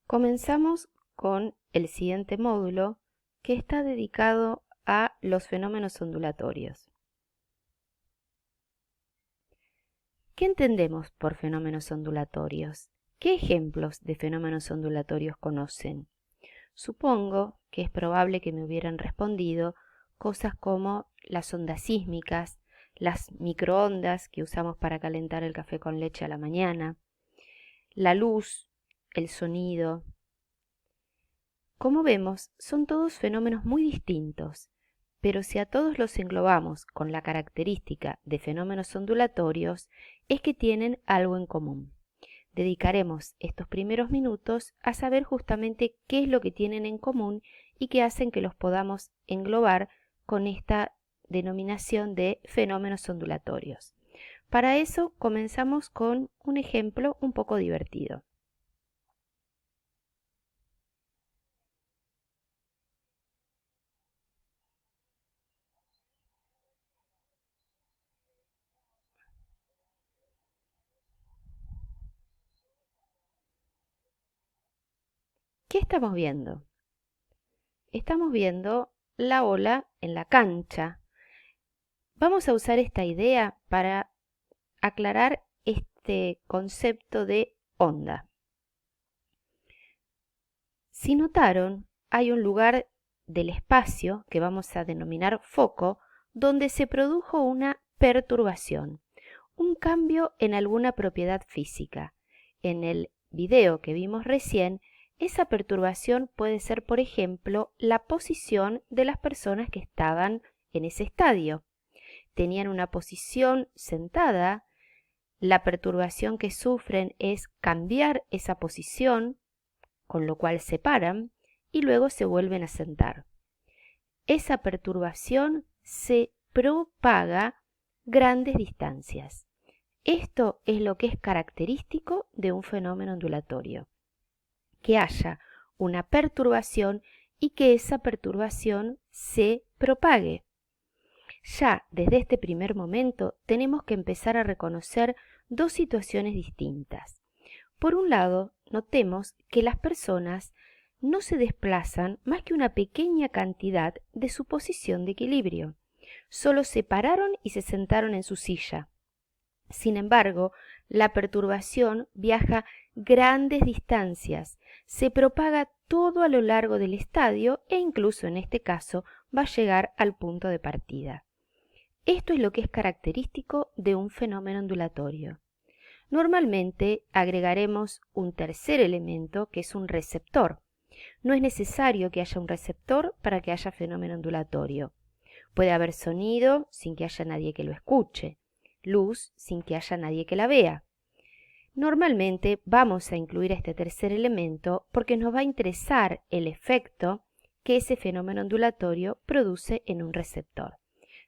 Comenzamos con el siguiente módulo que está dedicado a los fenómenos ondulatorios. ¿Qué entendemos por fenómenos ondulatorios? ¿Qué ejemplos de fenómenos ondulatorios conocen? Supongo que es probable que me hubieran respondido cosas como las ondas sísmicas, las microondas que usamos para calentar el café con leche a la mañana, la luz, el sonido. Como vemos, son todos fenómenos muy distintos, pero si a todos los englobamos con la característica de fenómenos ondulatorios, es que tienen algo en común. Dedicaremos estos primeros minutos a saber justamente qué es lo que tienen en común y qué hacen que los podamos englobar con esta denominación de fenómenos ondulatorios. Para eso comenzamos con un ejemplo un poco divertido. ¿Qué estamos viendo? Estamos viendo la ola en la cancha. Vamos a usar esta idea para aclarar este concepto de onda. Si notaron, hay un lugar del espacio que vamos a denominar foco, donde se produjo una perturbación, un cambio en alguna propiedad física. En el video que vimos recién, esa perturbación puede ser, por ejemplo, la posición de las personas que estaban en ese estadio. Tenían una posición sentada, la perturbación que sufren es cambiar esa posición, con lo cual se paran y luego se vuelven a sentar. Esa perturbación se propaga grandes distancias. Esto es lo que es característico de un fenómeno ondulatorio, que haya una perturbación y que esa perturbación se propague. Ya desde este primer momento tenemos que empezar a reconocer dos situaciones distintas. Por un lado, notemos que las personas no se desplazan más que una pequeña cantidad de su posición de equilibrio. Solo se pararon y se sentaron en su silla. Sin embargo, la perturbación viaja grandes distancias, se propaga todo a lo largo del estadio e incluso en este caso va a llegar al punto de partida. Esto es lo que es característico de un fenómeno ondulatorio. Normalmente agregaremos un tercer elemento que es un receptor. No es necesario que haya un receptor para que haya fenómeno ondulatorio. Puede haber sonido sin que haya nadie que lo escuche, luz sin que haya nadie que la vea. Normalmente vamos a incluir este tercer elemento porque nos va a interesar el efecto que ese fenómeno ondulatorio produce en un receptor.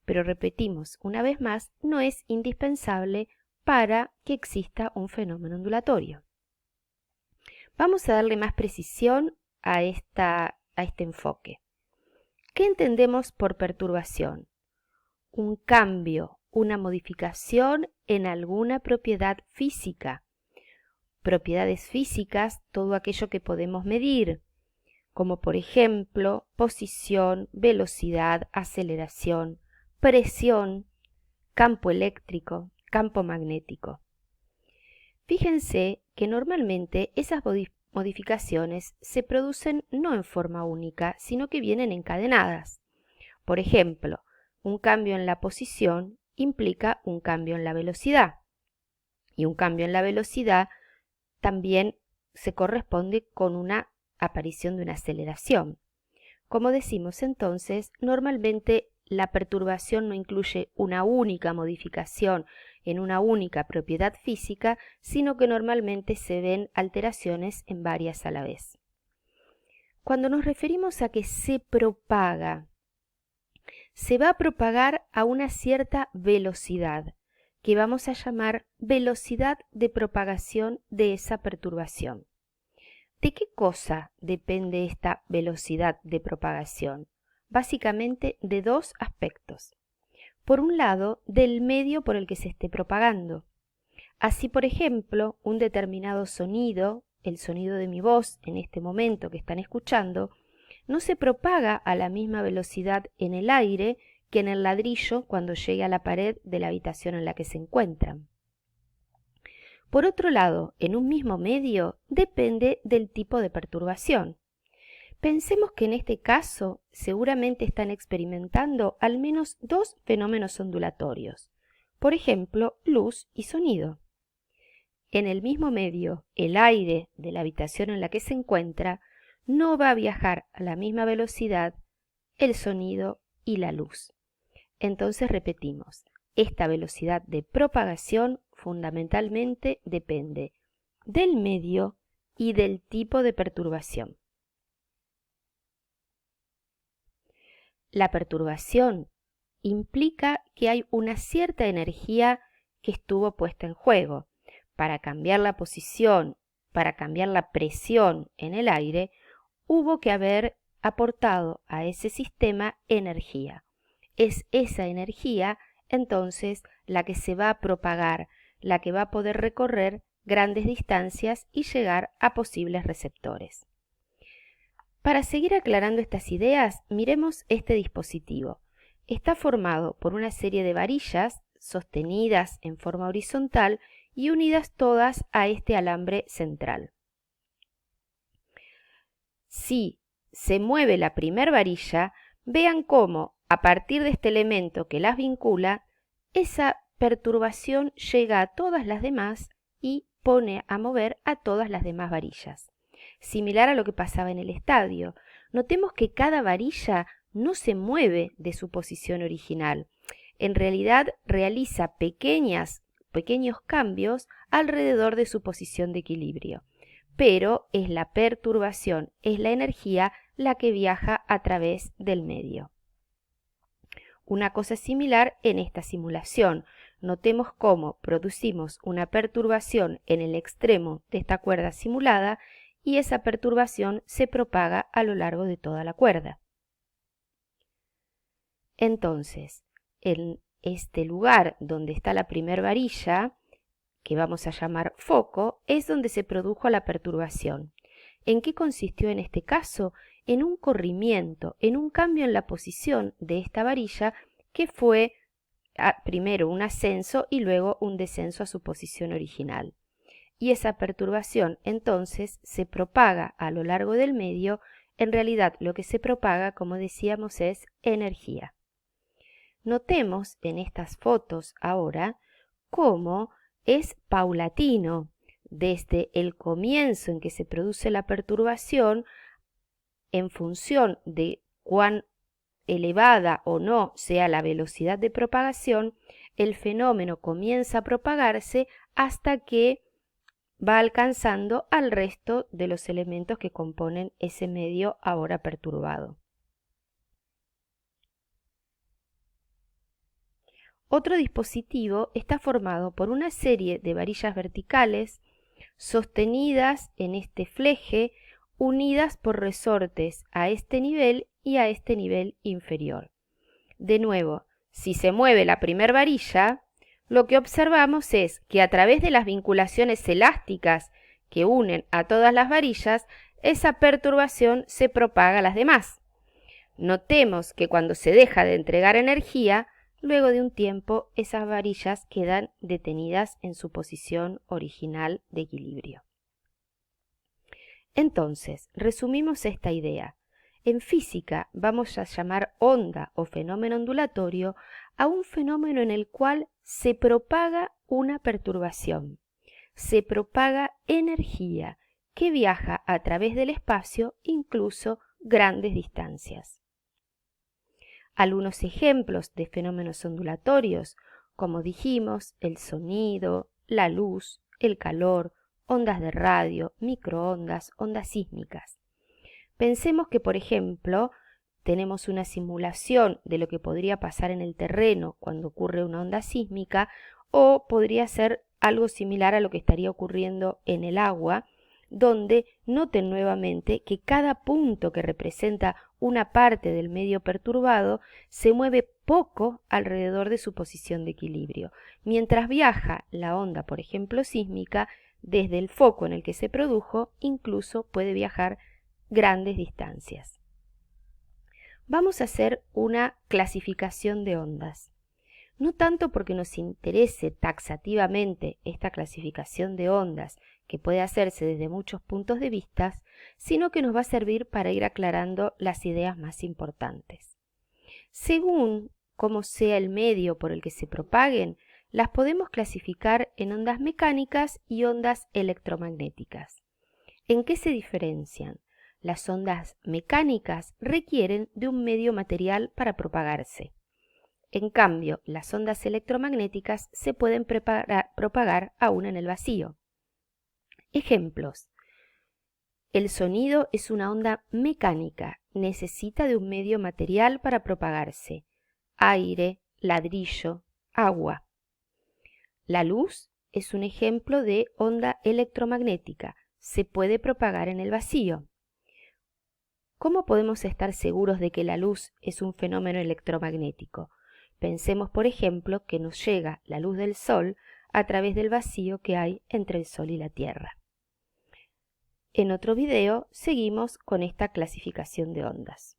Pero repetimos una vez más, no es indispensable para que exista un fenómeno ondulatorio. Vamos a darle más precisión a este enfoque. ¿Qué entendemos por perturbación? Un cambio, una modificación en alguna propiedad física. Propiedades físicas, todo aquello que podemos medir, como por ejemplo posición, velocidad, aceleración, presión, campo eléctrico, campo magnético. Fíjense que normalmente esas modificaciones se producen no en forma única, sino que vienen encadenadas. Por ejemplo, un cambio en la posición implica un cambio en la velocidad, y un cambio en la velocidad también se corresponde con una aparición de una aceleración. Como decimos entonces, normalmente la perturbación no incluye una única modificación en una única propiedad física, sino que normalmente se ven alteraciones en varias a la vez. Cuando nos referimos a que se propaga, se va a propagar a una cierta velocidad, que vamos a llamar velocidad de propagación de esa perturbación. ¿De qué cosa depende esta velocidad de propagación? Básicamente de dos aspectos. Por un lado, del medio por el que se esté propagando. Así, por ejemplo, un determinado sonido el sonido de mi voz en este momento que están escuchando, no se propaga a la misma velocidad en el aire que en el ladrillo cuando llegue a la pared de la habitación en la que se encuentran. Por otro lado, en un mismo medio depende del tipo de perturbación. Pensemos que en este caso seguramente están experimentando al menos dos fenómenos ondulatorios, por ejemplo, luz y sonido. En el mismo medio, el aire de la habitación en la que se encuentra no va a viajar a la misma velocidad el sonido y la luz. Entonces repetimos, esta velocidad de propagación fundamentalmente depende del medio y del tipo de perturbación. La perturbación implica que hay una cierta energía que estuvo puesta en juego. Para cambiar la posición, para cambiar la presión en el aire, hubo que haber aportado a ese sistema energía. Es esa energía, entonces, la que se va a propagar, la que va a poder recorrer grandes distancias y llegar a posibles receptores. Para seguir aclarando estas ideas, miremos este dispositivo. Está formado por una serie de varillas sostenidas en forma horizontal y unidas todas a este alambre central. Si se mueve la primera varilla, vean cómo, a partir de este elemento que las vincula, esa perturbación llega a todas las demás y pone a mover a todas las demás varillas. Similar a lo que pasaba en el estadio. Notemos que cada varilla no se mueve de su posición original. En realidad realiza pequeños cambios alrededor de su posición de equilibrio. Pero es la perturbación, es la energía la que viaja a través del medio. Una cosa similar en esta simulación. Notemos cómo producimos una perturbación en el extremo de esta cuerda simulada y esa perturbación se propaga a lo largo de toda la cuerda. Entonces, en este lugar donde está la primera varilla, que vamos a llamar foco, es donde se produjo la perturbación. ¿En qué consistió en este caso? En un corrimiento, en un cambio en la posición de esta varilla que fue primero un ascenso y luego un descenso a su posición original. Y esa perturbación entonces se propaga a lo largo del medio. En realidad lo que se propaga, como decíamos, es energía. Notemos en estas fotos ahora cómo es paulatino, desde el comienzo en que se produce la perturbación, en función de cuán elevada o no sea la velocidad de propagación, el fenómeno comienza a propagarse hasta que va alcanzando al resto de los elementos que componen ese medio ahora perturbado. Otro dispositivo está formado por una serie de varillas verticales sostenidas en este fleje, unidas por resortes a este nivel y a este nivel inferior. De nuevo, si se mueve la primera varilla, lo que observamos es que a través de las vinculaciones elásticas que unen a todas las varillas, esa perturbación se propaga a las demás. Notemos que cuando se deja de entregar energía, luego de un tiempo esas varillas quedan detenidas en su posición original de equilibrio. Entonces, resumimos esta idea. En física vamos a llamar onda o fenómeno ondulatorio a un fenómeno en el cual se propaga una perturbación, se propaga energía que viaja a través del espacio, incluso grandes distancias. Algunos ejemplos de fenómenos ondulatorios, como dijimos, el sonido, la luz, el calor, ondas de radio, microondas, ondas sísmicas. Pensemos que, por ejemplo, tenemos una simulación de lo que podría pasar en el terreno cuando ocurre una onda sísmica, o podría ser algo similar a lo que estaría ocurriendo en el agua, donde noten nuevamente que cada punto que representa una parte del medio perturbado se mueve poco alrededor de su posición de equilibrio. Mientras viaja la onda, por ejemplo, sísmica, desde el foco en el que se produjo, incluso puede viajar grandes distancias. Vamos a hacer una clasificación de ondas. No tanto porque nos interese taxativamente esta clasificación de ondas, que puede hacerse desde muchos puntos de vista, sino que nos va a servir para ir aclarando las ideas más importantes. Según cómo sea el medio por el que se propaguen, las podemos clasificar en ondas mecánicas y ondas electromagnéticas. ¿En qué se diferencian? Las ondas mecánicas requieren de un medio material para propagarse. En cambio, las ondas electromagnéticas se pueden propagar aún en el vacío. Ejemplos. El sonido es una onda mecánica, necesita de un medio material para propagarse. Aire, ladrillo, agua. La luz es un ejemplo de onda electromagnética, se puede propagar en el vacío. ¿Cómo podemos estar seguros de que la luz es un fenómeno electromagnético? Pensemos, por ejemplo, que nos llega la luz del sol a través del vacío que hay entre el sol y la Tierra. En otro video seguimos con esta clasificación de ondas.